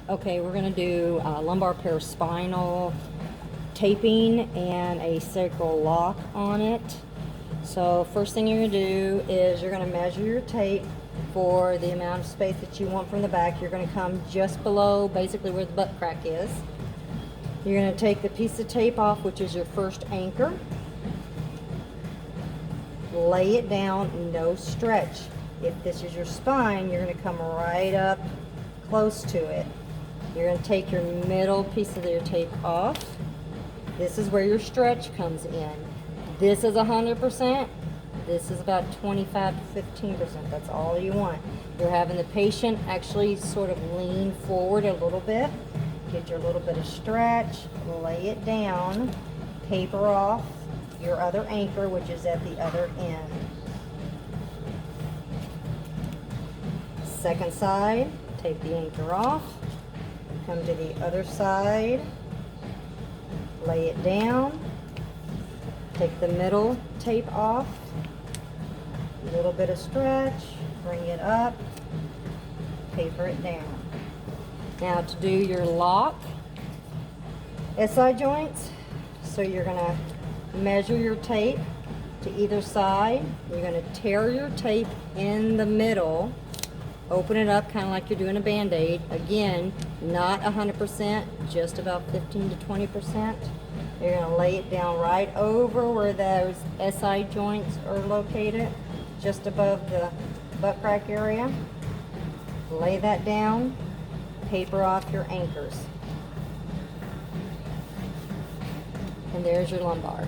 Okay, we're going to do lumbar paraspinal taping and a sacral lock on it. So first thing you're going to do is you're going to measure your tape for the amount of space that you want from the back. You're going to come just below basically where the butt crack is. You're going to take the piece of tape off, which is your first anchor. Lay it down, no stretch. If this is your spine, you're going to come right up close to it. You're going to take your middle piece of your tape off. This is where your stretch comes in. This is 100%. This is about 25 to 15%. That's all you want. You're having the patient actually sort of lean forward a little bit. Get your little bit of stretch. Lay it down. Taper off your other anchor, which is at the other end. Second side, take the anchor off. Come to the other side. Lay it down. Take the middle tape off. A little bit of stretch. Bring it up. Taper it down. Now to do your lock, SI joints, so you're going to measure your tape to either side. You're going to tear your tape in the middle. Open it up kind of like you're doing a Band-Aid. Again, not 100%, just about 15 to 20%. You're going to lay it down right over where those SI joints are located, just above the butt crack area. Lay that down. Taper off your anchors. And there's your lumbar.